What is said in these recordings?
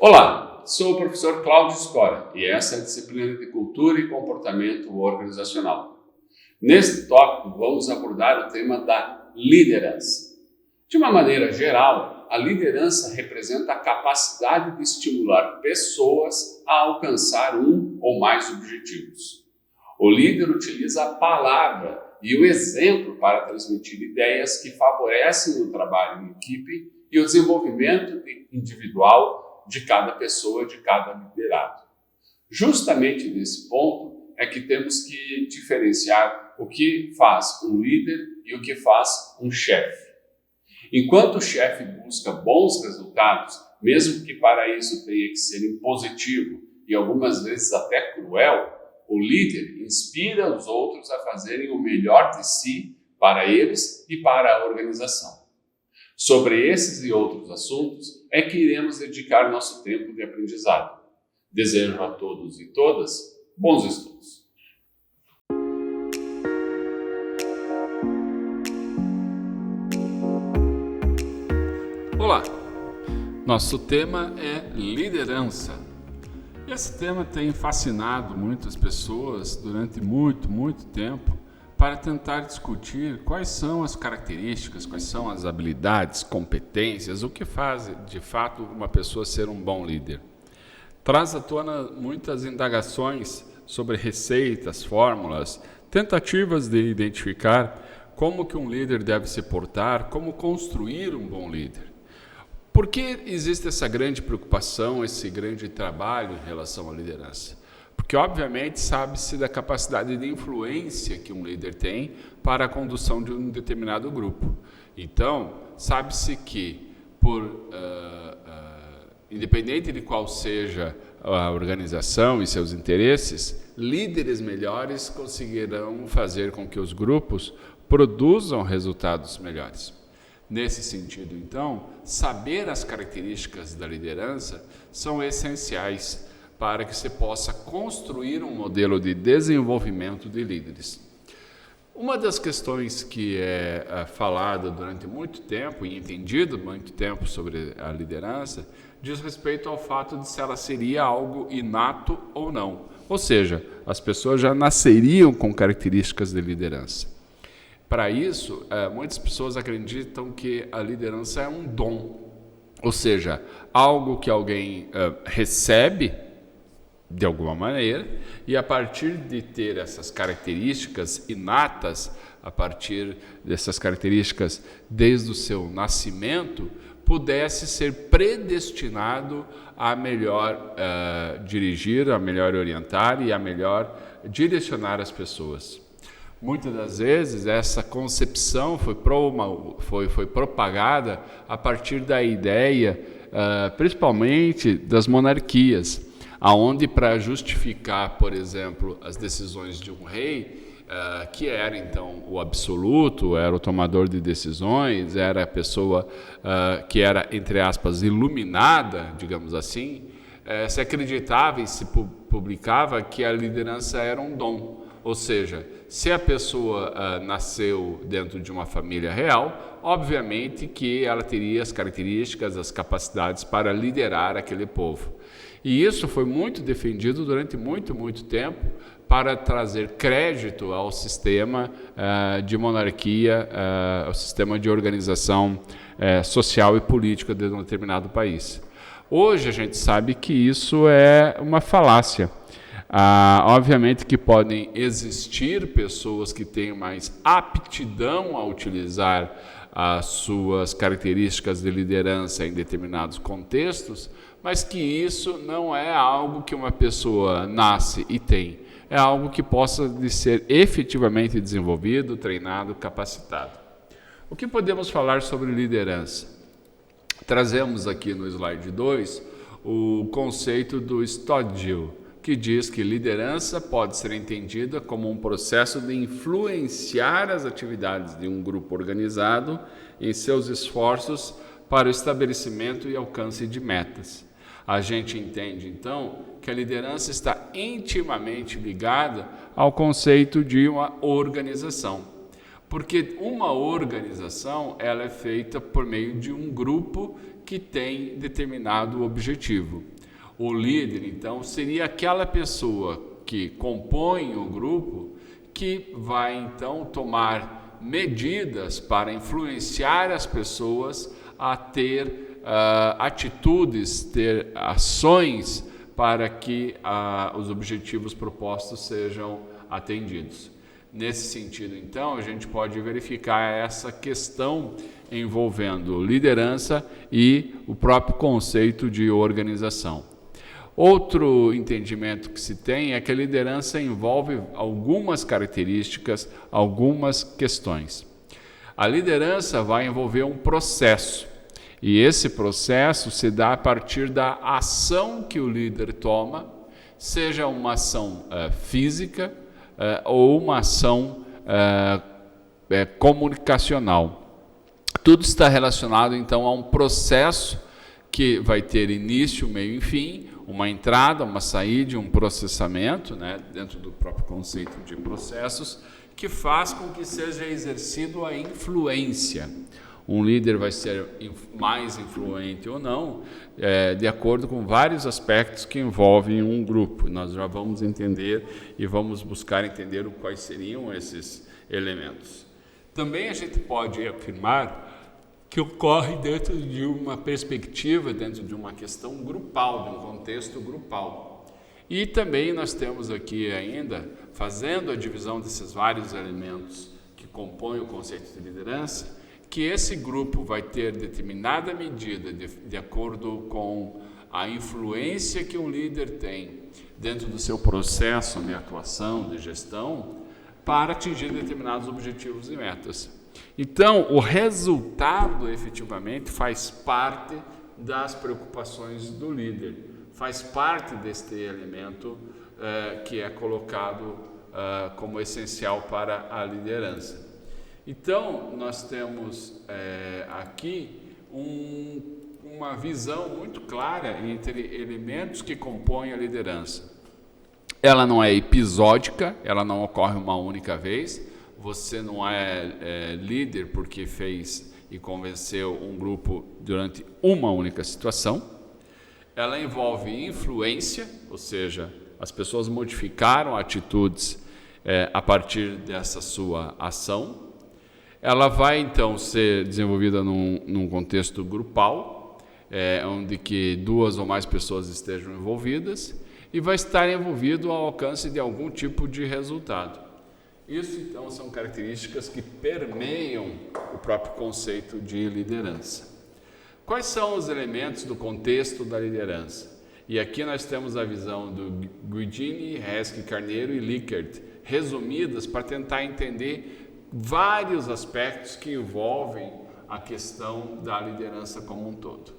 Olá, sou o professor Cláudio Scora e essa é a disciplina de Cultura e Comportamento Organizacional. Neste tópico, vamos abordar o tema da liderança. De uma maneira geral, a liderança representa a capacidade de estimular pessoas a alcançar um ou mais objetivos. O líder utiliza a palavra e o exemplo para transmitir ideias que favorecem o trabalho em equipe e o desenvolvimento individual de cada pessoa, de cada liderado. Justamente nesse ponto é que temos que diferenciar o que faz um líder e o que faz um chefe. Enquanto o chefe busca bons resultados, mesmo que para isso tenha que ser impositivo e algumas vezes até cruel, o líder inspira os outros a fazerem o melhor de si para eles e para a organização. Sobre esses e outros assuntos é que iremos dedicar nosso tempo de aprendizado. Desejo a todos e todas bons estudos. Olá, nosso tema é liderança. Esse tema tem fascinado muitas pessoas durante muito tempo para tentar discutir quais são as características, quais são as habilidades, competências, o que faz de fato uma pessoa ser um bom líder. Traz à tona muitas indagações sobre receitas, fórmulas, tentativas de identificar como que um líder deve se portar, como construir um bom líder. Por que existe essa grande preocupação, esse grande trabalho em relação à liderança? Porque, obviamente, sabe-se da capacidade de influência que um líder tem para a condução de um determinado grupo. Então, sabe-se que, independente de qual seja a organização e seus interesses, líderes melhores conseguirão fazer com que os grupos produzam resultados melhores. Nesse sentido, então, saber as características da liderança são essenciais para que se possa construir um modelo de desenvolvimento de líderes. Uma das questões que é falada durante muito tempo e entendido muito tempo sobre a liderança diz respeito ao fato de se ela seria algo inato ou não. Ou seja, as pessoas já nasceriam com características de liderança. Para isso, muitas pessoas acreditam que a liderança é um dom, ou seja, algo que alguém recebe de alguma maneira, e a partir de ter essas características inatas, a partir dessas características desde o seu nascimento, pudesse ser predestinado a melhor dirigir, a melhor orientar e a melhor direcionar as pessoas. Muitas das vezes essa concepção foi propagada a partir da ideia, principalmente das monarquias, aonde para justificar, por exemplo, as decisões de um rei, que era então o absoluto, era o tomador de decisões, era a pessoa que era, entre aspas, iluminada, digamos assim, se acreditava e se publicava que a liderança era um dom. Ou seja, se a pessoa nasceu dentro de uma família real, obviamente que ela teria as características, as capacidades para liderar aquele povo. E isso foi muito defendido durante muito tempo para trazer crédito ao sistema de monarquia, ao sistema de organização social e política de um determinado país. Hoje a gente sabe que isso é uma falácia. Obviamente que podem existir pessoas que tenham mais aptidão a utilizar as suas características de liderança em determinados contextos, mas que isso não é algo que uma pessoa nasce e tem. É algo que possa ser efetivamente desenvolvido, treinado, capacitado. O que podemos falar sobre liderança? Trazemos aqui no slide 2 o conceito do Stodgill, que diz que liderança pode ser entendida como um processo de influenciar as atividades de um grupo organizado em seus esforços para o estabelecimento e alcance de metas. A gente entende, então, que a liderança está intimamente ligada ao conceito de uma organização. Porque uma organização ela é feita por meio de um grupo que tem determinado objetivo. O líder, então, seria aquela pessoa que compõe o grupo que vai, então, tomar medidas para influenciar as pessoas a ter atitudes, ter ações para que os objetivos propostos sejam atendidos. Nesse sentido, então, a gente pode verificar essa questão envolvendo liderança e o próprio conceito de organização. Outro entendimento que se tem é que a liderança envolve algumas características, algumas questões. A liderança vai envolver um processo, e esse processo se dá a partir da ação que o líder toma, seja uma ação física ou uma ação comunicacional. Tudo está relacionado, então, a um processo que vai ter início, meio e fim, uma entrada, uma saída, um processamento, dentro do próprio conceito de processos, que faz com que seja exercido a influência. Um líder vai ser mais influente ou não, de acordo com vários aspectos que envolvem um grupo. Nós já vamos entender e vamos buscar entender quais seriam esses elementos. Também a gente pode afirmar que ocorre dentro de uma perspectiva, dentro de uma questão grupal, de um contexto grupal. E também nós temos aqui ainda, fazendo a divisão desses vários elementos que compõem o conceito de liderança, que esse grupo vai ter determinada medida de acordo com a influência que um líder tem dentro do seu processo de atuação, de gestão, para atingir determinados objetivos e metas. Então, o resultado efetivamente faz parte das preocupações do líder, faz parte deste elemento que é colocado como essencial para a liderança. Então, nós temos aqui uma visão muito clara entre elementos que compõem a liderança. Ela não é episódica, ela não ocorre uma única vez. Você não é líder porque fez e convenceu um grupo durante uma única situação. Ela envolve influência, ou seja, as pessoas modificaram atitudes a partir dessa sua ação. Ela vai, então, ser desenvolvida num contexto grupal, onde que 2 ou mais pessoas estejam envolvidas, e vai estar envolvido ao alcance de algum tipo de resultado. Isso, então, são características que permeiam o próprio conceito de liderança. Quais são os elementos do contexto da liderança? E aqui nós temos a visão do Guidini, Heskey, Carneiro e Likert, resumidas para tentar entender vários aspectos que envolvem a questão da liderança como um todo.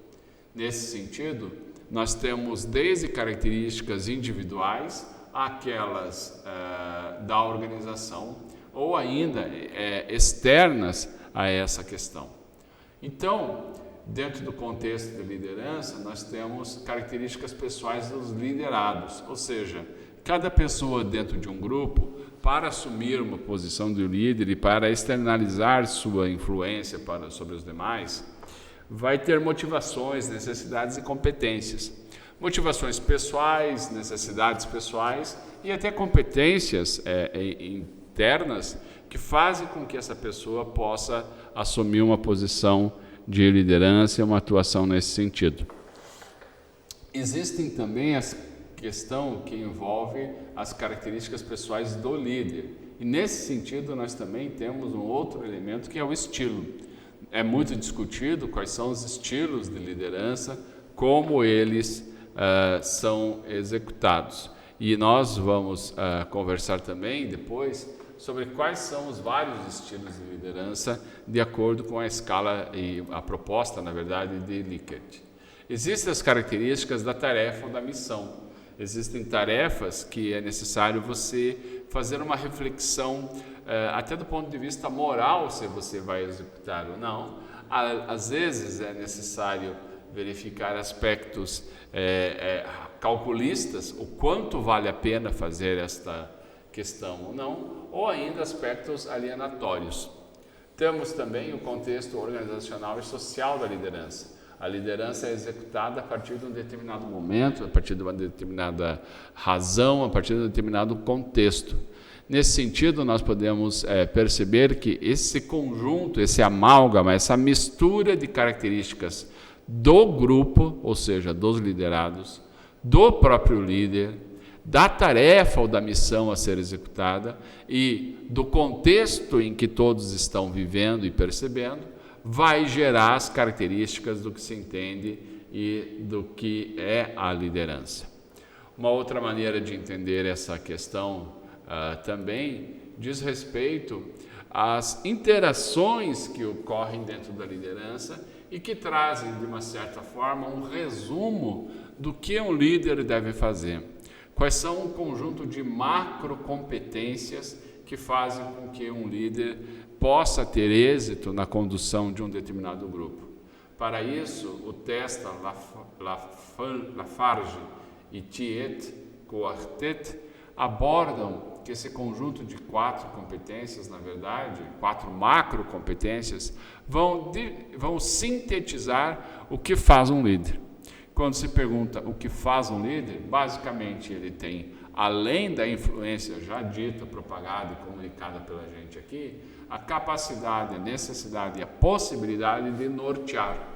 Nesse sentido, nós temos desde características individuais, aquelas da organização ou ainda externas a essa questão. Então, dentro do contexto de liderança, nós temos características pessoais dos liderados, ou seja, cada pessoa dentro de um grupo, para assumir uma posição de líder e para externalizar sua influência sobre os demais, vai ter motivações, necessidades e competências. Motivações pessoais, necessidades pessoais e até competências internas que fazem com que essa pessoa possa assumir uma posição de liderança e uma atuação nesse sentido. Existem também a questão que envolve as características pessoais do líder. E nesse sentido nós também temos um outro elemento que é o estilo. É muito discutido quais são os estilos de liderança, como eles são executados. E nós vamos conversar também depois sobre quais são os vários estilos de liderança de acordo com a escala e a proposta, na verdade, de Likert. Existem as características da tarefa ou da missão. Existem tarefas que é necessário você fazer uma reflexão até do ponto de vista moral se você vai executar ou não. Às vezes é necessário verificar aspectos calculistas, o quanto vale a pena fazer esta questão ou não, ou ainda aspectos alienatórios. Temos também o contexto organizacional e social da liderança. A liderança é executada a partir de um determinado momento, a partir de uma determinada razão, a partir de um determinado contexto. Nesse sentido, nós podemos perceber que esse conjunto, esse amálgama, essa mistura de características do grupo, ou seja, dos liderados, do próprio líder, da tarefa ou da missão a ser executada e do contexto em que todos estão vivendo e percebendo, vai gerar as características do que se entende e do que é a liderança. Uma outra maneira de entender essa questão também diz respeito às interações que ocorrem dentro da liderança e que trazem, de uma certa forma, um resumo do que um líder deve fazer. Quais são um conjunto de macrocompetências que fazem com que um líder possa ter êxito na condução de um determinado grupo. Para isso, o Testa, Lafarge e Thiet-Quartet abordam que esse conjunto de 4 competências, na verdade, 4 macrocompetências, vão sintetizar o que faz um líder. Quando se pergunta o que faz um líder, basicamente ele tem, além da influência já dita, propagada e comunicada pela gente aqui, a capacidade, a necessidade e a possibilidade de nortear.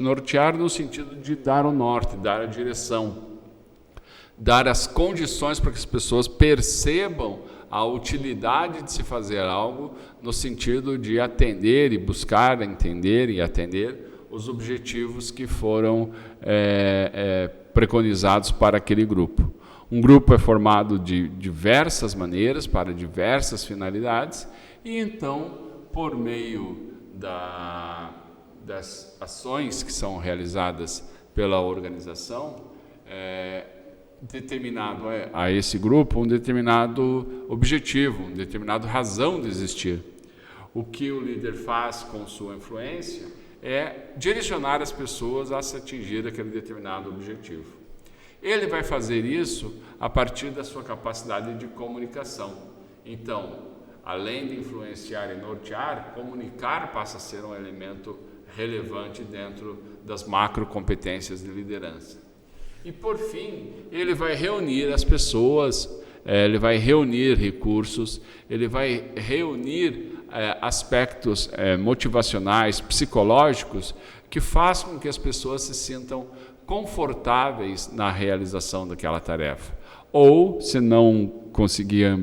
Nortear no sentido de dar o norte, dar a direção, dar as condições para que as pessoas percebam a utilidade de se fazer algo no sentido de atender e buscar entender e atender os objetivos que foram preconizados para aquele grupo. Um grupo é formado de diversas maneiras, para diversas finalidades, e então, por meio das ações que são realizadas pela organização, determinado a esse grupo um determinado objetivo, uma determinada razão de existir. O que o líder faz com sua influência é direcionar as pessoas a se atingir aquele determinado objetivo. Ele vai fazer isso a partir da sua capacidade de comunicação. Então, além de influenciar e nortear, comunicar passa a ser um elemento relevante dentro das macrocompetências de liderança. E, por fim, ele vai reunir as pessoas, ele vai reunir recursos, ele vai reunir aspectos motivacionais, psicológicos, que façam com que as pessoas se sintam confortáveis na realização daquela tarefa. Ou, se não conseguir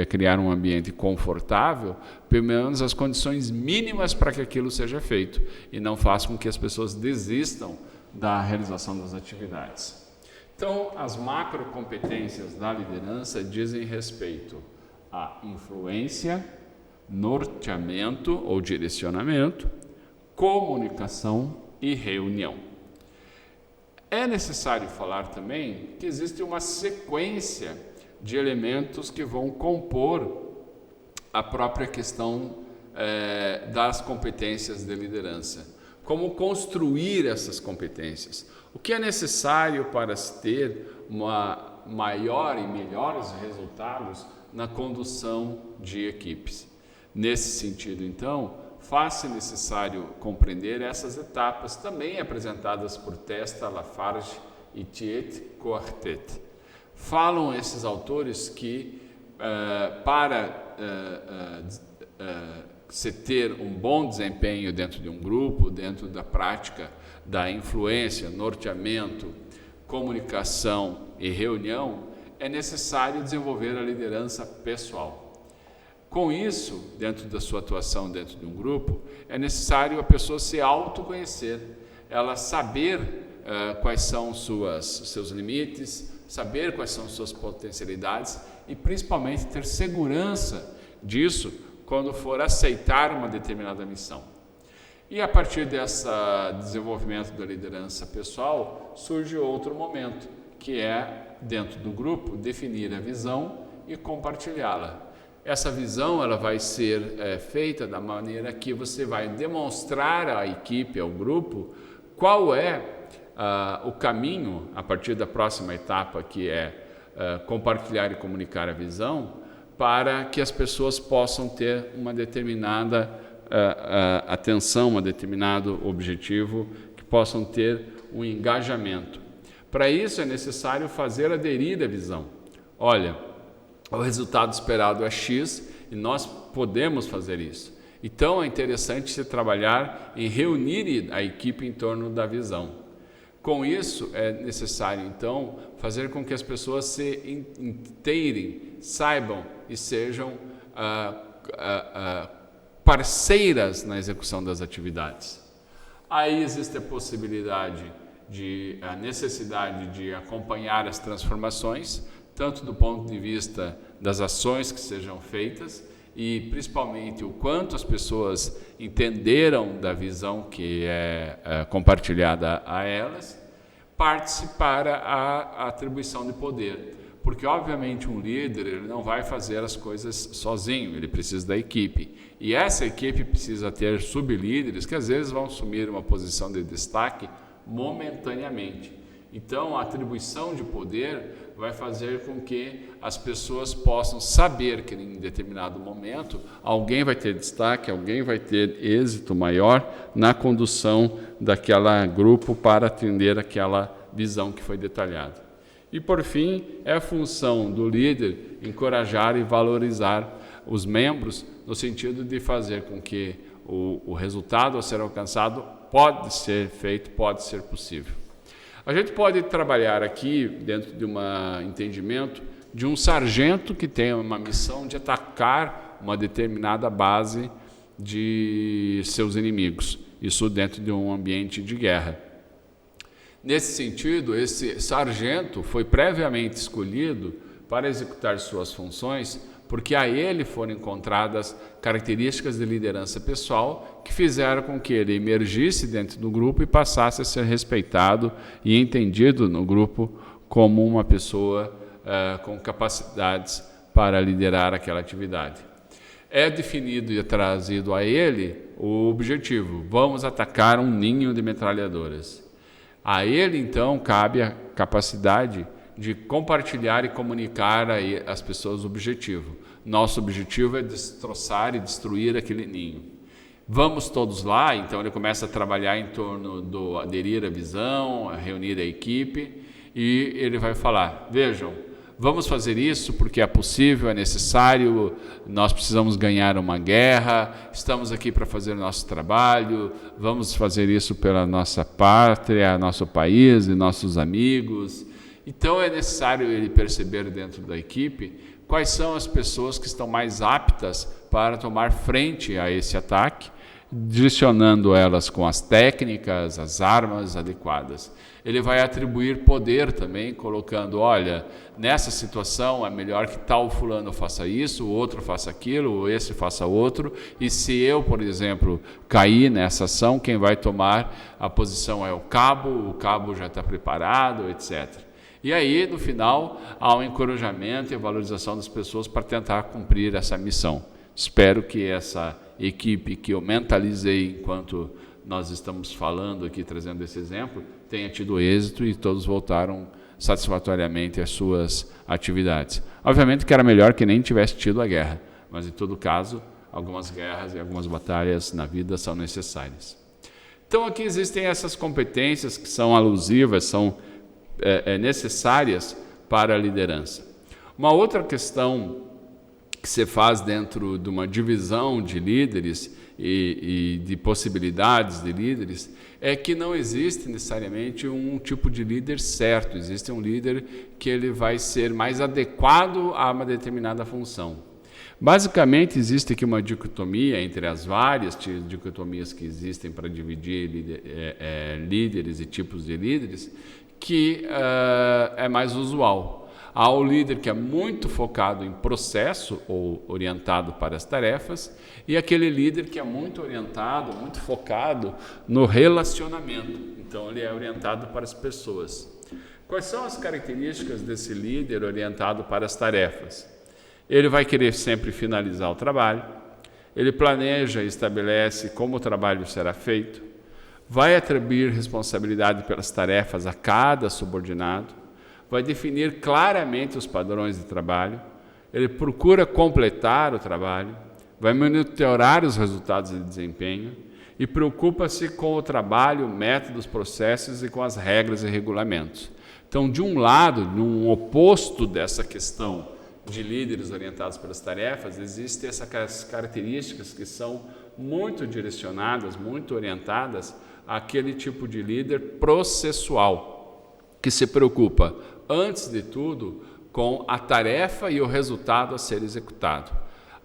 criar um ambiente confortável, pelo menos as condições mínimas para que aquilo seja feito, e não faça com que as pessoas desistam da realização das atividades. Então, as macrocompetências da liderança dizem respeito à influência, norteamento ou direcionamento, comunicação e reunião. É necessário falar também que existe uma sequência de elementos que vão compor a própria questão das competências de liderança. Como construir essas competências? O que é necessário para se ter uma maior e melhores resultados na condução de equipes? Nesse sentido, então, faz-se necessário compreender essas etapas, também apresentadas por Testa, Lafarge e Thiet-Quartet. Falam esses autores que para se ter um bom desempenho dentro de um grupo, dentro da prática da influência, norteamento, comunicação e reunião, é necessário desenvolver a liderança pessoal. Com isso, dentro da sua atuação dentro de um grupo, é necessário a pessoa se autoconhecer, ela saber quais são seus limites, saber quais são suas potencialidades e, principalmente, ter segurança disso quando for aceitar uma determinada missão. E a partir desse desenvolvimento da liderança pessoal, surge outro momento, que é, dentro do grupo, definir a visão e compartilhá-la. Essa visão ela vai ser feita da maneira que você vai demonstrar à equipe, ao grupo, qual é o caminho, a partir da próxima etapa, que é compartilhar e comunicar a visão, para que as pessoas possam ter uma determinada atenção, um determinado objetivo que possam ter um engajamento. Para isso é necessário fazer aderir a visão. Olha, o resultado esperado é X e nós podemos fazer isso. Então é interessante se trabalhar em reunir a equipe em torno da visão. Com isso é necessário então fazer com que as pessoas se inteirem, saibam e sejam parceiras na execução das atividades. Aí existe a possibilidade a necessidade de acompanhar as transformações, tanto do ponto de vista das ações que sejam feitas e principalmente o quanto as pessoas entenderam da visão que é compartilhada a elas, parte-se para a atribuição de poder. Porque, obviamente, um líder ele não vai fazer as coisas sozinho, ele precisa da equipe. E essa equipe precisa ter sublíderes que, às vezes, vão assumir uma posição de destaque momentaneamente. Então, a atribuição de poder vai fazer com que as pessoas possam saber que, em determinado momento, alguém vai ter destaque, alguém vai ter êxito maior na condução daquele grupo para atender aquela visão que foi detalhada. E, por fim, é a função do líder encorajar e valorizar os membros no sentido de fazer com que o resultado a ser alcançado pode ser feito, pode ser possível. A gente pode trabalhar aqui dentro de um entendimento de um sargento que tem uma missão de atacar uma determinada base de seus inimigos, isso dentro de um ambiente de guerra. Nesse sentido, esse sargento foi previamente escolhido para executar suas funções porque a ele foram encontradas características de liderança pessoal que fizeram com que ele emergisse dentro do grupo e passasse a ser respeitado e entendido no grupo como uma pessoa com capacidades para liderar aquela atividade. É definido e trazido a ele o objetivo: vamos atacar um ninho de metralhadoras. A ele, então, cabe a capacidade de compartilhar e comunicar às pessoas o objetivo. Nosso objetivo é destroçar e destruir aquele ninho. Vamos todos lá, então ele começa a trabalhar em torno do aderir à visão, a reunir a equipe, e ele vai falar: vejam, vamos fazer isso porque é possível, é necessário, nós precisamos ganhar uma guerra, estamos aqui para fazer o nosso trabalho, vamos fazer isso pela nossa pátria, nosso país e nossos amigos. Então é necessário ele perceber dentro da equipe quais são as pessoas que estão mais aptas para tomar frente a esse ataque, direcionando elas com as técnicas, as armas adequadas. Ele vai atribuir poder também, colocando: olha, nessa situação é melhor que tal fulano faça isso, o outro faça aquilo, ou esse faça outro, e se eu, por exemplo, cair nessa ação, quem vai tomar a posição é o cabo já está preparado, etc. E aí, no final, há um encorajamento e valorização das pessoas para tentar cumprir essa missão. Espero que essa equipe que eu mentalizei enquanto nós estamos falando aqui, trazendo esse exemplo, tenha tido êxito e todos voltaram satisfatoriamente às suas atividades. Obviamente que era melhor que nem tivesse tido a guerra, mas em todo caso, algumas guerras e algumas batalhas na vida são necessárias. Então aqui existem essas competências que são alusivas, são necessárias para a liderança. Uma outra questão que se faz dentro de uma divisão de líderes e de possibilidades de líderes é que não existe necessariamente um tipo de líder certo, existe um líder que ele vai ser mais adequado a uma determinada função. Basicamente existe aqui uma dicotomia entre as várias dicotomias que existem para dividir líderes e tipos de líderes, que é mais usual. Há o líder que é muito focado em processo ou orientado para as tarefas, e aquele líder que é muito orientado, muito focado no relacionamento. Então ele é orientado para as pessoas. Quais são as características desse líder orientado para as tarefas? Ele vai querer sempre finalizar o trabalho, ele planeja e estabelece como o trabalho será feito, vai atribuir responsabilidade pelas tarefas a cada subordinado, vai definir claramente os padrões de trabalho, ele procura completar o trabalho, vai monitorar os resultados de desempenho e preocupa-se com o trabalho, métodos, processos e com as regras e regulamentos. Então, de um lado, num oposto dessa questão de líderes orientados pelas tarefas, existem essas características que são muito direcionadas, muito orientadas àquele tipo de líder processual, que se preocupa, antes de tudo, com a tarefa e o resultado a ser executado.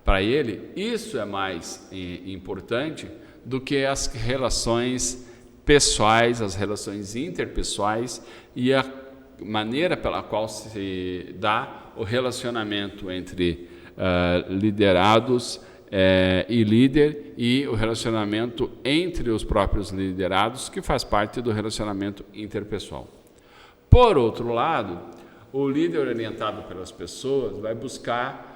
Para ele, isso é mais importante do que as relações pessoais, as relações interpessoais e a maneira pela qual se dá o relacionamento entre liderados e líder e o relacionamento entre os próprios liderados, que faz parte do relacionamento interpessoal. Por outro lado, o líder orientado pelas pessoas vai buscar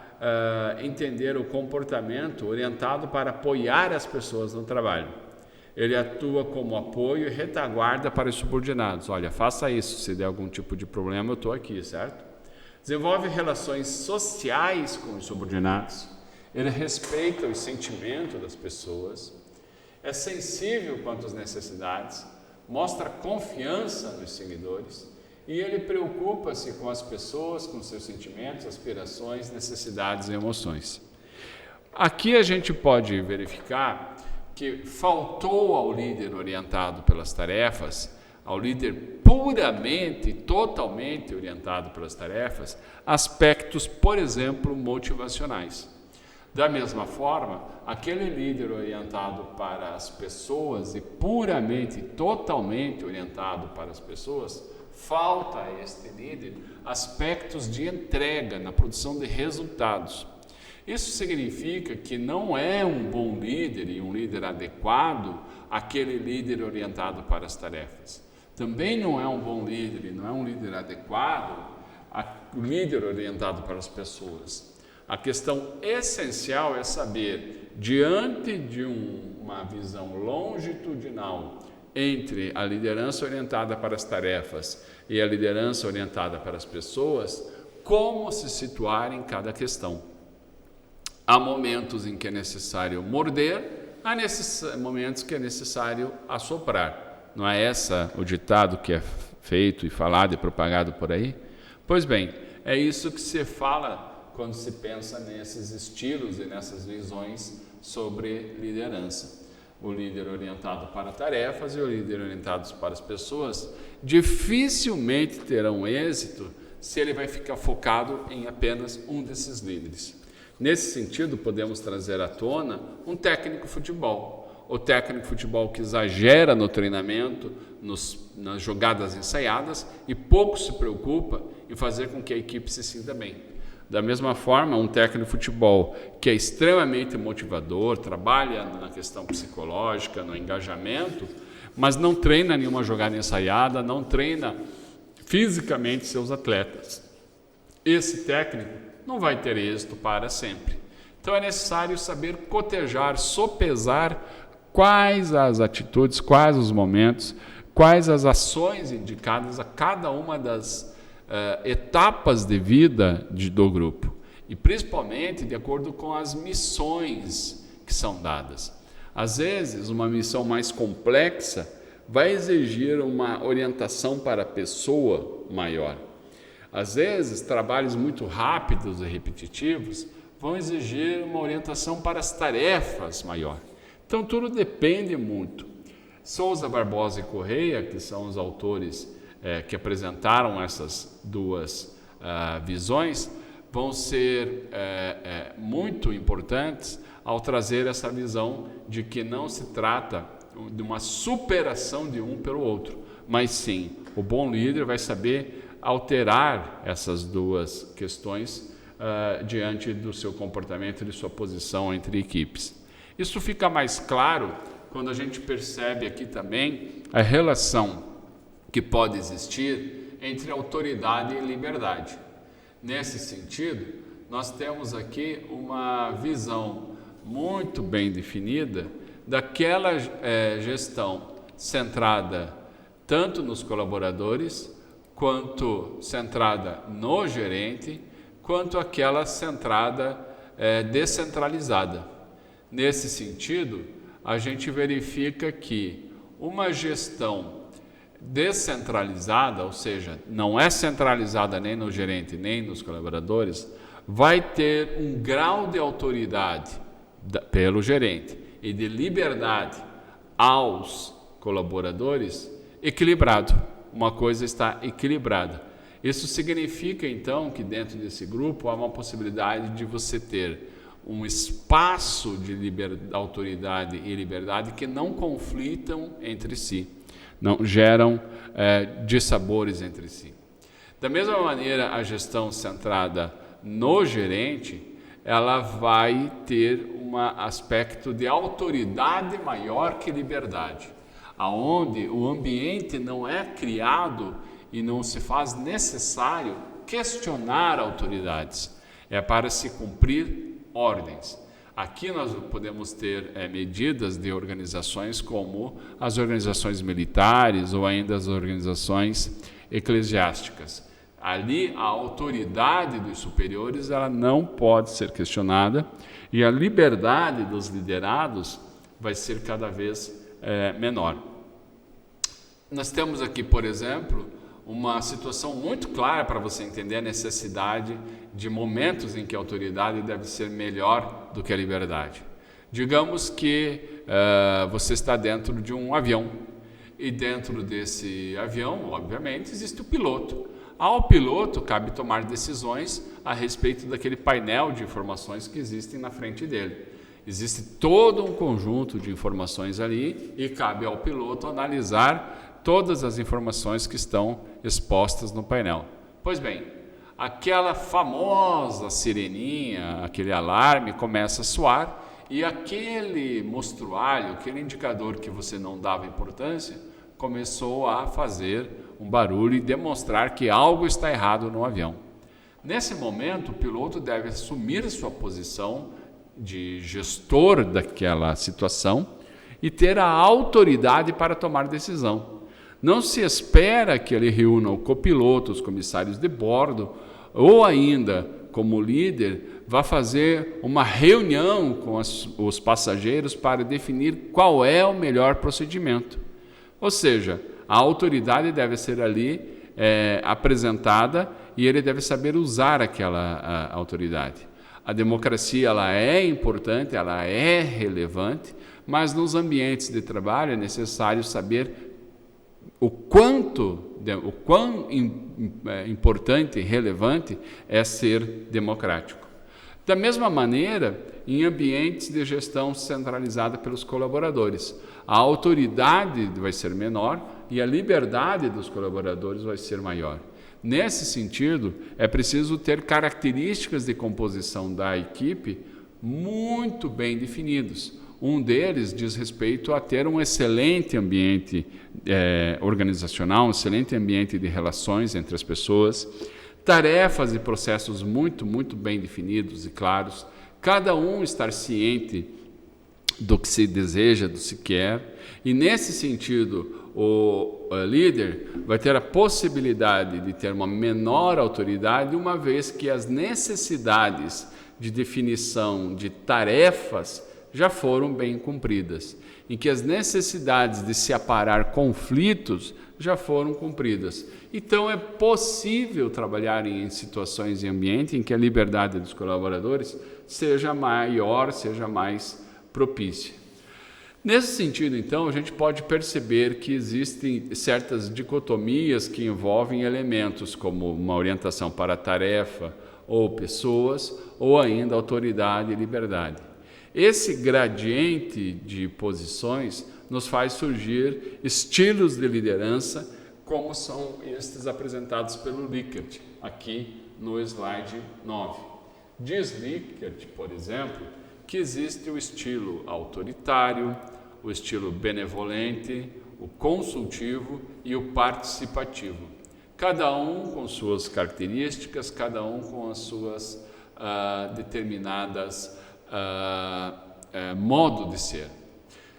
entender o comportamento orientado para apoiar as pessoas no trabalho. Ele atua como apoio e retaguarda para os subordinados. Olha, faça isso, se der algum tipo de problema, eu estou aqui, certo? Desenvolve relações sociais com os subordinados. Ele respeita os sentimentos das pessoas, é sensível quanto às necessidades, mostra confiança nos seguidores e ele preocupa-se com as pessoas, com seus sentimentos, aspirações, necessidades e emoções. Aqui a gente pode verificar que faltou ao líder orientado pelas tarefas, ao líder puramente, totalmente orientado pelas tarefas, aspectos, por exemplo, motivacionais. Da mesma forma, aquele líder orientado para as pessoas e puramente, totalmente orientado para as pessoas, falta a este líder aspectos de entrega na produção de resultados. Isso significa que não é um bom líder e um líder adequado aquele líder orientado para as tarefas. Também não é um bom líder e não é um líder adequado o líder orientado para as pessoas. A questão essencial é saber, diante de uma visão longitudinal entre a liderança orientada para as tarefas e a liderança orientada para as pessoas, como se situar em cada questão. Há momentos em que é necessário morder, há momentos que é necessário assoprar. Não é esse o ditado que é feito e falado e propagado por aí? Pois bem, é isso que se fala quando se pensa nesses estilos e nessas visões sobre liderança. O líder orientado para tarefas e o líder orientado para as pessoas dificilmente terão êxito se ele vai ficar focado em apenas um desses líderes. Nesse sentido, podemos trazer à tona um técnico de futebol. O técnico de futebol que exagera no treinamento, nas jogadas ensaiadas e pouco se preocupa em fazer com que a equipe se sinta bem. Da mesma forma, um técnico de futebol que é extremamente motivador, trabalha na questão psicológica, no engajamento, mas não treina nenhuma jogada ensaiada, não treina fisicamente seus atletas. Esse técnico não vai ter êxito para sempre. Então é necessário saber cotejar, sopesar quais as atitudes, quais os momentos, quais as ações indicadas a cada uma das etapas de vida do grupo e principalmente de acordo com as missões que são dadas. Às vezes, uma missão mais complexa vai exigir uma orientação para a pessoa maior. Às vezes, trabalhos muito rápidos e repetitivos vão exigir uma orientação para as tarefas maior. Então, tudo depende muito. Souza, Barbosa e Correia, que são os autores que apresentaram essas duas visões, vão ser muito importantes ao trazer essa visão de que não se trata de uma superação de um pelo outro, mas sim, o bom líder vai saber alterar essas duas questões diante do seu comportamento e de sua posição entre equipes. Isso fica mais claro quando a gente percebe aqui também a relação que pode existir entre autoridade e liberdade. Nesse sentido, nós temos aqui uma visão muito bem definida daquela gestão centrada tanto nos colaboradores, quanto centrada no gerente, quanto aquela centrada descentralizada. Nesse sentido, a gente verifica que uma gestão descentralizada, ou seja, não é centralizada nem no gerente nem nos colaboradores, vai ter um grau de autoridade pelo gerente e de liberdade aos colaboradores equilibrado. Uma coisa está equilibrada. Isso significa, então, que dentro desse grupo há uma possibilidade de você ter um espaço de autoridade e liberdade que não conflitam entre si, não geram dissabores entre si. Da mesma maneira, a gestão centrada no gerente, ela vai ter um aspecto de autoridade maior que liberdade, aonde o ambiente não é criado e não se faz necessário questionar autoridades, é para se cumprir ordens. Aqui nós podemos ter medidas de organizações como as organizações militares ou ainda as organizações eclesiásticas. Ali a autoridade dos superiores ela não pode ser questionada e a liberdade dos liderados vai ser cada vez menor. Nós temos aqui, por exemplo, uma situação muito clara para você entender a necessidade de momentos em que a autoridade deve ser melhor do que a liberdade. Digamos que você está dentro de um avião e dentro desse avião, obviamente, existe o piloto. Ao piloto cabe tomar decisões a respeito daquele painel de informações que existem na frente dele. Existe todo um conjunto de informações ali e cabe ao piloto analisar todas as informações que estão expostas no painel. Pois bem, aquela famosa sireninha, aquele alarme começa a soar e aquele mostruário, aquele indicador que você não dava importância, começou a fazer um barulho e demonstrar que algo está errado no avião. Nesse momento, o piloto deve assumir sua posição de gestor daquela situação e ter a autoridade para tomar decisão. Não se espera que ele reúna o copiloto, os comissários de bordo, ou ainda, como líder, vá fazer uma reunião com os passageiros para definir qual é o melhor procedimento. Ou seja, a autoridade deve ser ali apresentada e ele deve saber usar aquela autoridade. A democracia ela é importante, ela é relevante, mas nos ambientes de trabalho é necessário saber o quão importante e relevante é ser democrático. Da mesma maneira, em ambientes de gestão centralizada pelos colaboradores, a autoridade vai ser menor e a liberdade dos colaboradores vai ser maior. Nesse sentido, é preciso ter características de composição da equipe muito bem definidos. Um deles diz respeito a ter um excelente ambiente organizacional, um excelente ambiente de relações entre as pessoas, tarefas e processos muito bem definidos e claros, cada um estar ciente do que se deseja, do que se quer, e nesse sentido o líder vai ter a possibilidade de ter uma menor autoridade, uma vez que as necessidades de definição de tarefas já foram bem cumpridas, em que as necessidades de se aparar conflitos já foram cumpridas. Então é possível trabalhar em situações e ambiente em que a liberdade dos colaboradores seja maior, seja mais propícia. Nesse sentido, então, a gente pode perceber que existem certas dicotomias que envolvem elementos como uma orientação para a tarefa ou pessoas, ou ainda autoridade e liberdade. Esse gradiente de posições nos faz surgir estilos de liderança, como são estes apresentados pelo Likert, aqui no slide 9. Diz Likert, por exemplo, que existe o estilo autoritário, o estilo benevolente, o consultivo e o participativo. Cada um com suas características, cada um com as suas determinadas modo de ser.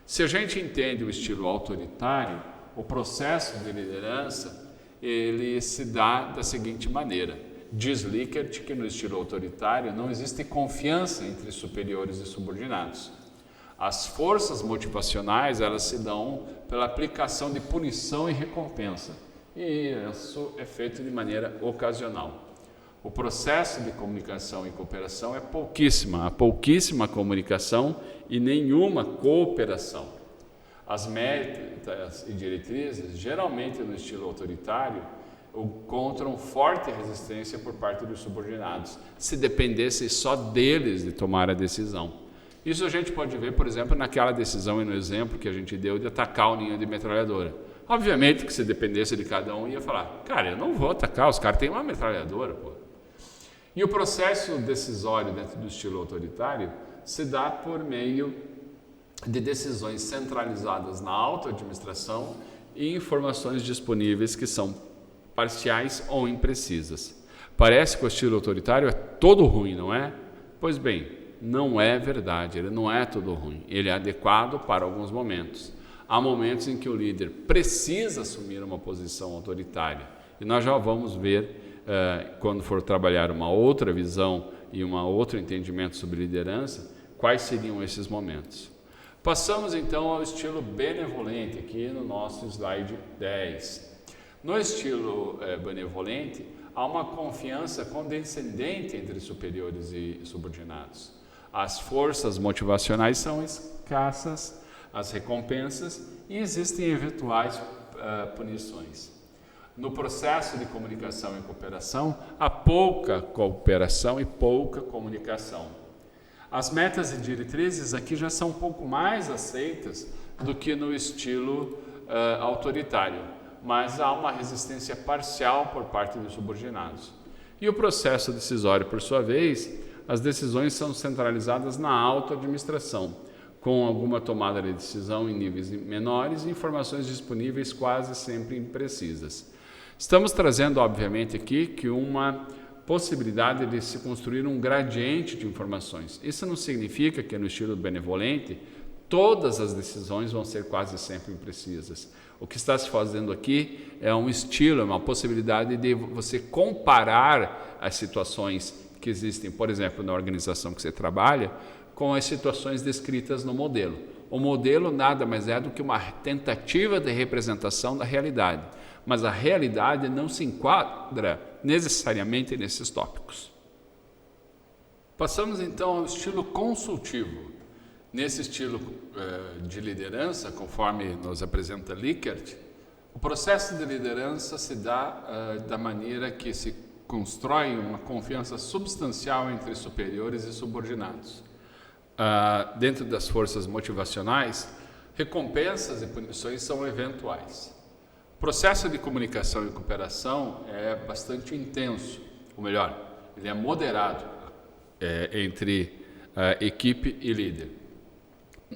Se a gente entende o estilo autoritário, o processo de liderança ele se dá da seguinte maneira. Diz Likert que no estilo autoritário não existe confiança entre superiores e subordinados. As forças motivacionais, elas se dão pela aplicação de punição e recompensa, e isso é feito de maneira ocasional. O processo de comunicação e cooperação é há pouquíssima comunicação e nenhuma cooperação. As metas e diretrizes, geralmente no estilo autoritário, encontram forte resistência por parte dos subordinados, se dependesse só deles de tomar a decisão. Isso a gente pode ver, por exemplo, naquela decisão e no exemplo que a gente deu de atacar o ninho de metralhadora. Obviamente que se dependesse de cada um, ia falar, cara, eu não vou atacar, os caras têm uma metralhadora, pô. E o processo decisório dentro do estilo autoritário se dá por meio de decisões centralizadas na autoadministração e informações disponíveis que são parciais ou imprecisas. Parece que o estilo autoritário é todo ruim, não é? Pois bem, não é verdade, ele não é todo ruim. Ele é adequado para alguns momentos. Há momentos em que o líder precisa assumir uma posição autoritária. E nós já vamos ver, quando for trabalhar uma outra visão e um outro entendimento sobre liderança, quais seriam esses momentos. Passamos então ao estilo benevolente, aqui no nosso slide 10. No estilo benevolente, há uma confiança condescendente entre superiores e subordinados. As forças motivacionais são escassas, as recompensas, e existem eventuais punições. No processo de comunicação e cooperação, há pouca cooperação e pouca comunicação. As metas e diretrizes aqui já são um pouco mais aceitas do que no estilo autoritário, mas há uma resistência parcial por parte dos subordinados. E o processo decisório, por sua vez, as decisões são centralizadas na autoadministração, com alguma tomada de decisão em níveis menores e informações disponíveis quase sempre imprecisas. Estamos trazendo, obviamente, aqui que uma possibilidade de se construir um gradiente de informações. Isso não significa que no estilo benevolente todas as decisões vão ser quase sempre imprecisas. O que está se fazendo aqui é um estilo, uma possibilidade de você comparar as situações que existem, por exemplo, na organização que você trabalha, com as situações descritas no modelo. O modelo nada mais é do que uma tentativa de representação da realidade, mas a realidade não se enquadra necessariamente nesses tópicos. Passamos então ao estilo consultivo. Nesse estilo de liderança, conforme nos apresenta Likert, o processo de liderança se dá da maneira que se constrói uma confiança substancial entre superiores e subordinados. Dentro das forças motivacionais, recompensas e punições são eventuais. O processo de comunicação e cooperação é bastante intenso, ou melhor, ele é moderado entre equipe e líder.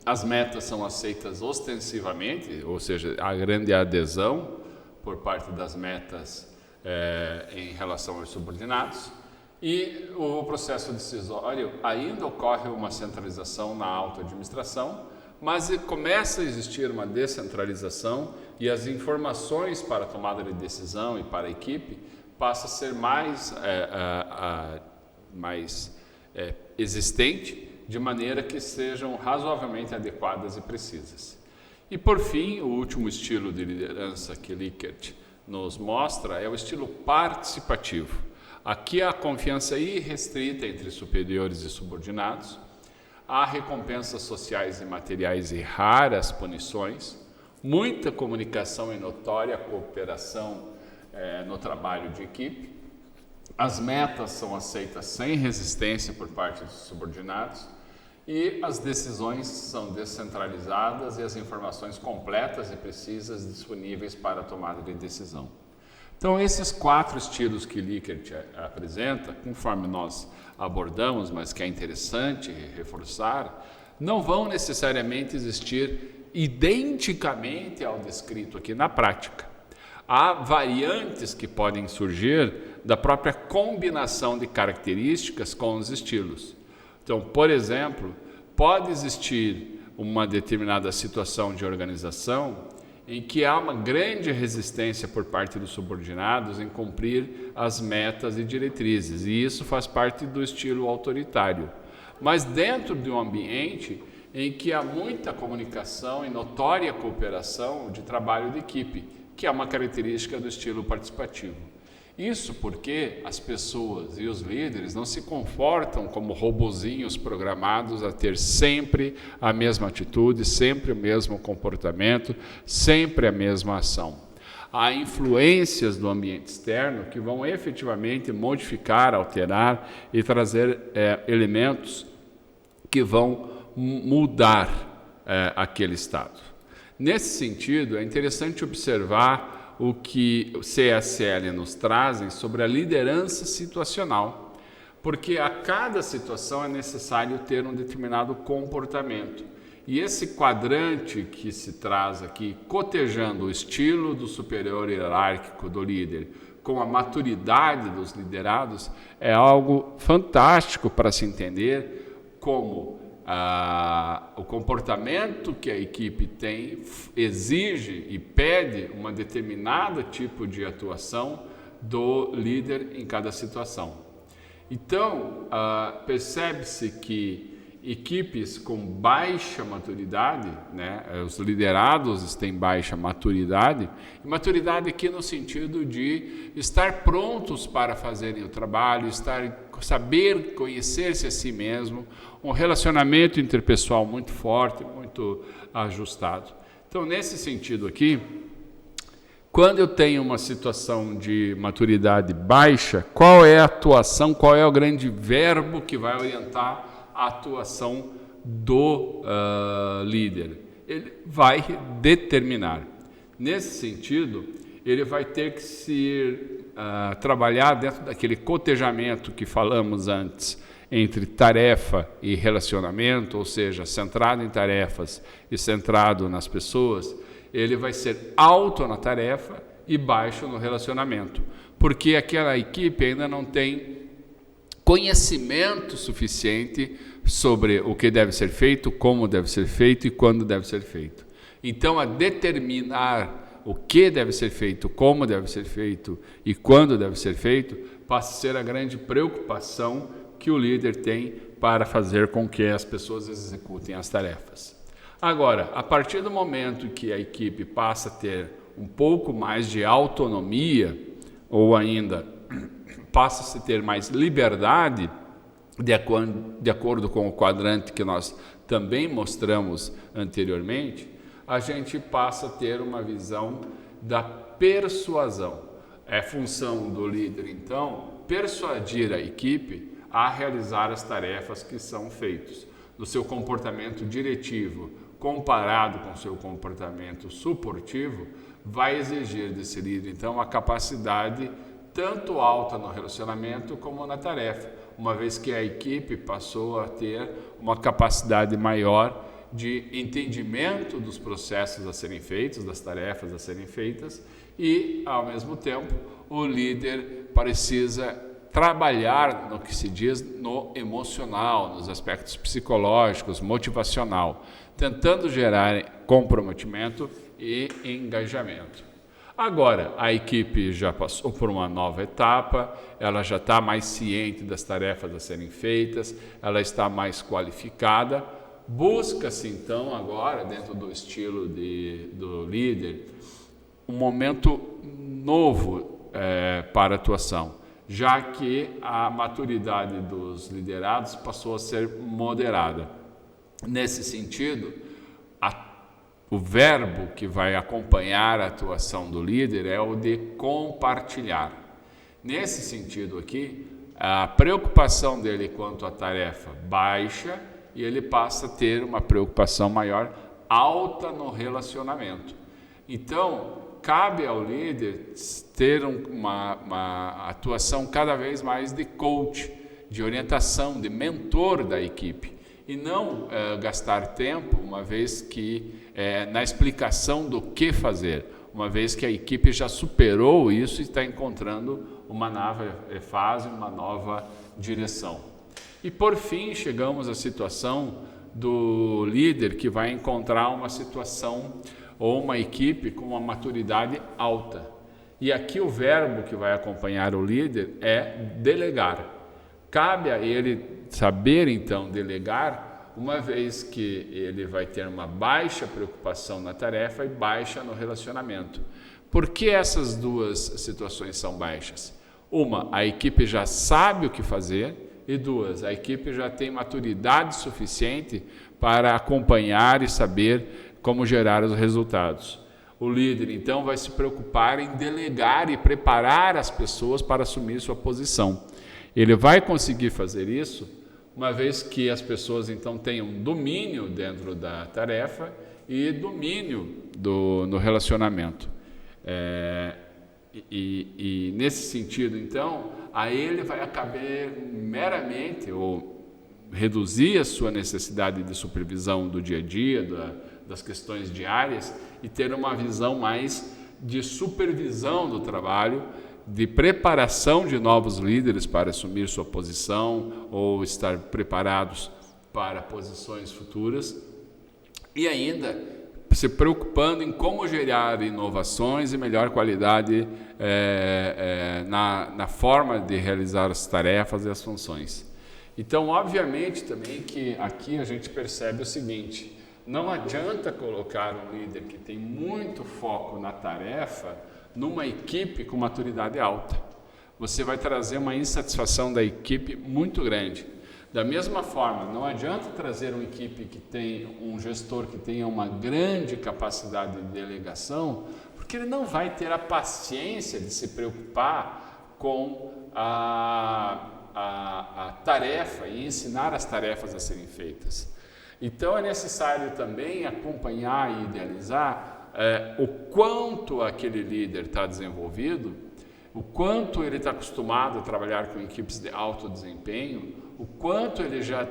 As metas são aceitas ostensivamente, ou seja, há grande adesão por parte das metas em relação aos subordinados, e o processo decisório ainda ocorre uma centralização na autoadministração, mas começa a existir uma descentralização e as informações para a tomada de decisão e para a equipe passam a ser mais existente, de maneira que sejam razoavelmente adequadas e precisas. E por fim, o último estilo de liderança que Likert nos mostra é o estilo participativo. Aqui há confiança irrestrita entre superiores e subordinados, há recompensas sociais e materiais e raras punições, muita comunicação e notória cooperação no trabalho de equipe, as metas são aceitas sem resistência por parte dos subordinados e as decisões são descentralizadas e as informações completas e precisas disponíveis para a tomada de decisão. Então, esses 4 estilos que Likert apresenta, conforme nós abordamos, mas que é interessante reforçar, não vão necessariamente existir identicamente ao descrito aqui na prática. Há variantes que podem surgir da própria combinação de características com os estilos. Então, por exemplo, pode existir uma determinada situação de organização em que há uma grande resistência por parte dos subordinados em cumprir as metas e diretrizes, e isso faz parte do estilo autoritário. Mas dentro de um ambiente em que há muita comunicação e notória cooperação de trabalho de equipe, que é uma característica do estilo participativo. Isso porque as pessoas e os líderes não se confortam como robozinhos programados a ter sempre a mesma atitude, sempre o mesmo comportamento, sempre a mesma ação. Há influências do ambiente externo que vão efetivamente modificar, alterar e trazer elementos que vão mudar aquele estado. Nesse sentido, é interessante observar o que o CSL nos trazem sobre a liderança situacional, porque a cada situação é necessário ter um determinado comportamento. E esse quadrante que se traz aqui, cotejando o estilo do superior hierárquico do líder com a maturidade dos liderados, é algo fantástico para se entender como o comportamento que a equipe tem exige e pede uma determinada tipo de atuação do líder em cada situação. Então, percebe-se que equipes com baixa maturidade, né, os liderados têm baixa maturidade, e maturidade aqui no sentido de estar prontos para fazerem o trabalho, saber conhecer-se a si mesmo, um relacionamento interpessoal muito forte, muito ajustado. Então, nesse sentido aqui, quando eu tenho uma situação de maturidade baixa, qual é a atuação, qual é o grande verbo que vai orientar a atuação do líder? Ele vai determinar. Nesse sentido, ele vai ter que trabalhar dentro daquele cotejamento que falamos antes, entre tarefa e relacionamento, ou seja, centrado em tarefas e centrado nas pessoas. Ele vai ser alto na tarefa e baixo no relacionamento, porque aquela equipe ainda não tem conhecimento suficiente sobre o que deve ser feito, como deve ser feito e quando deve ser feito. Então, a determinar o que deve ser feito, como deve ser feito e quando deve ser feito, passa a ser a grande preocupação que o líder tem para fazer com que as pessoas executem as tarefas. Agora, a partir do momento que a equipe passa a ter um pouco mais de autonomia, ou ainda passa a ter mais liberdade, de acordo com o quadrante que nós também mostramos anteriormente, a gente passa a ter uma visão da persuasão. É função do líder, então, persuadir a equipe a realizar as tarefas que são feitas. No seu comportamento diretivo, comparado com o seu comportamento suportivo, vai exigir desse líder, então, a capacidade tanto alta no relacionamento como na tarefa, uma vez que a equipe passou a ter uma capacidade maior de entendimento dos processos a serem feitos, das tarefas a serem feitas, e, ao mesmo tempo, o líder precisa trabalhar no que se diz no emocional, nos aspectos psicológicos, motivacional, tentando gerar comprometimento e engajamento. Agora, a equipe já passou por uma nova etapa, ela já está mais ciente das tarefas a serem feitas, ela está mais qualificada. Busca-se, então, agora, dentro do estilo do líder, um momento novo para a atuação, já que a maturidade dos liderados passou a ser moderada. Nesse sentido, o verbo que vai acompanhar a atuação do líder é o de compartilhar. Nesse sentido aqui, a preocupação dele quanto à tarefa baixa e ele passa a ter uma preocupação maior, alta no relacionamento. Então, cabe ao líder ter uma atuação cada vez mais de coach, de orientação, de mentor da equipe, e não gastar tempo, uma vez que na explicação do que fazer, uma vez que a equipe já superou isso e está encontrando uma nova fase, uma nova direção. E por fim, chegamos à situação do líder que vai encontrar uma situação ou uma equipe com uma maturidade alta. E aqui o verbo que vai acompanhar o líder é delegar. Cabe a ele saber, então, delegar uma vez que ele vai ter uma baixa preocupação na tarefa e baixa no relacionamento. Por que essas duas situações são baixas? Uma, a equipe já sabe o que fazer, e duas, a equipe já tem maturidade suficiente para acompanhar e saber como gerar os resultados. O líder, então, vai se preocupar em delegar e preparar as pessoas para assumir sua posição. Ele vai conseguir fazer isso uma vez que as pessoas, então, tenham domínio dentro da tarefa e domínio no relacionamento. E nesse sentido, então, a ele vai caber meramente ou reduzir a sua necessidade de supervisão do dia a dia, das questões diárias, e ter uma visão mais de supervisão do trabalho, de preparação de novos líderes para assumir sua posição ou estar preparados para posições futuras, e ainda se preocupando em como gerar inovações e melhor qualidade na forma de realizar as tarefas e as funções. Então, obviamente, também que aqui a gente percebe o seguinte: não adianta colocar um líder que tem muito foco na tarefa numa equipe com maturidade alta. Você vai trazer uma insatisfação da equipe muito grande. Da mesma forma, não adianta trazer uma equipe que tem um gestor que tenha uma grande capacidade de delegação, porque ele não vai ter a paciência de se preocupar com a tarefa e ensinar as tarefas a serem feitas. Então é necessário também acompanhar e idealizar o quanto aquele líder está desenvolvido, o quanto ele está acostumado a trabalhar com equipes de alto desempenho, o quanto ele já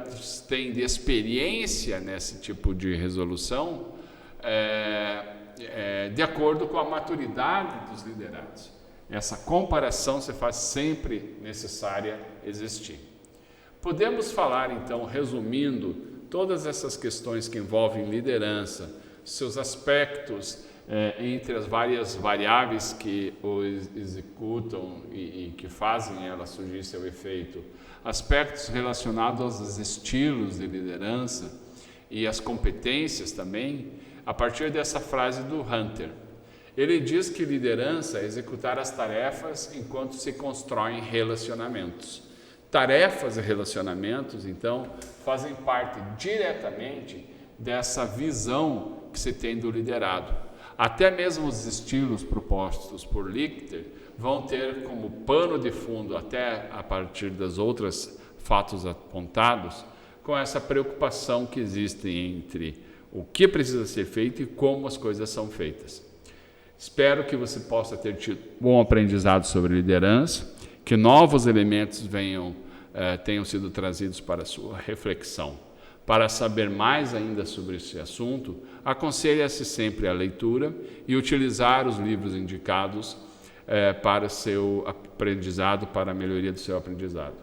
tem de experiência nesse tipo de resolução, de acordo com a maturidade dos liderados. Essa comparação se faz sempre necessária existir. Podemos falar, então, resumindo, todas essas questões que envolvem liderança, seus aspectos entre as várias variáveis que o executam e que fazem ela surgir seu efeito, aspectos relacionados aos estilos de liderança e as competências também, a partir dessa frase do Hunter. Ele diz que liderança é executar as tarefas enquanto se constroem relacionamentos. Tarefas e relacionamentos, então, fazem parte diretamente dessa visão que se tem do liderado. Até mesmo os estilos propostos por Lichter vão ter como pano de fundo, até a partir das outras fatos apontados, com essa preocupação que existe entre o que precisa ser feito e como as coisas são feitas. Espero que você possa ter tido bom aprendizado sobre liderança, que novos elementos tenham sido trazidos para a sua reflexão. Para saber mais ainda sobre esse assunto, aconselha-se sempre a leitura e utilizar os livros indicados para seu aprendizado, para a melhoria do seu aprendizado.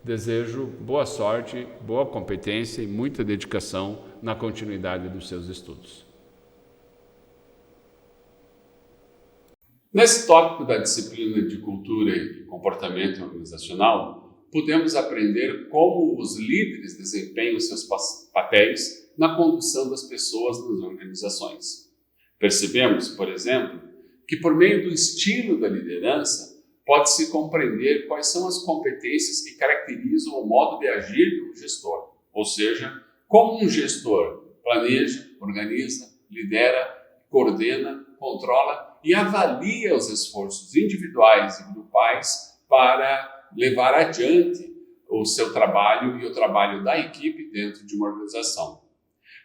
Desejo boa sorte, boa competência e muita dedicação na continuidade dos seus estudos. Nesse tópico da disciplina de cultura e comportamento organizacional, podemos aprender como os líderes desempenham seus papéis na condução das pessoas nas organizações. Percebemos, por exemplo, que por meio do estilo da liderança pode-se compreender quais são as competências que caracterizam o modo de agir de um gestor, ou seja, como um gestor planeja, organiza, lidera, coordena, controla e avalia os esforços individuais e grupais para levar adiante o seu trabalho e o trabalho da equipe dentro de uma organização.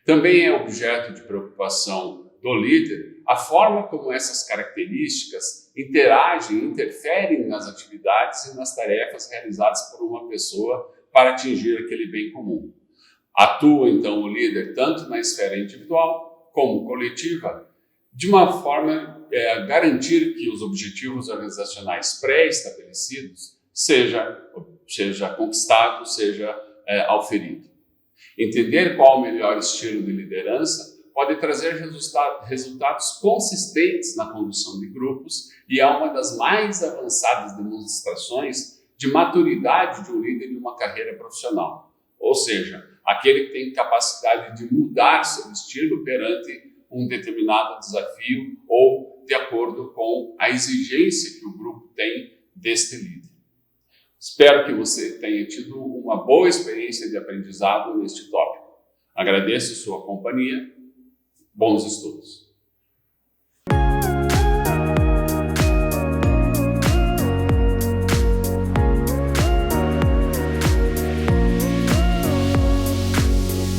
Também é objeto de preocupação do líder a forma como essas características interagem e interferem nas atividades e nas tarefas realizadas por uma pessoa para atingir aquele bem comum. Atua, então, o líder tanto na esfera individual como coletiva, de uma forma a garantir que os objetivos organizacionais pré-estabelecidos seja conquistado, seja auferido. Entender qual o melhor estilo de liderança pode trazer resultados consistentes na condução de grupos e é uma das mais avançadas demonstrações de maturidade de um líder em uma carreira profissional. Ou seja, aquele que tem capacidade de mudar seu estilo perante um determinado desafio ou de acordo com a exigência que o grupo tem deste líder. Espero que você tenha tido uma boa experiência de aprendizado neste tópico. Agradeço sua companhia. Bons estudos.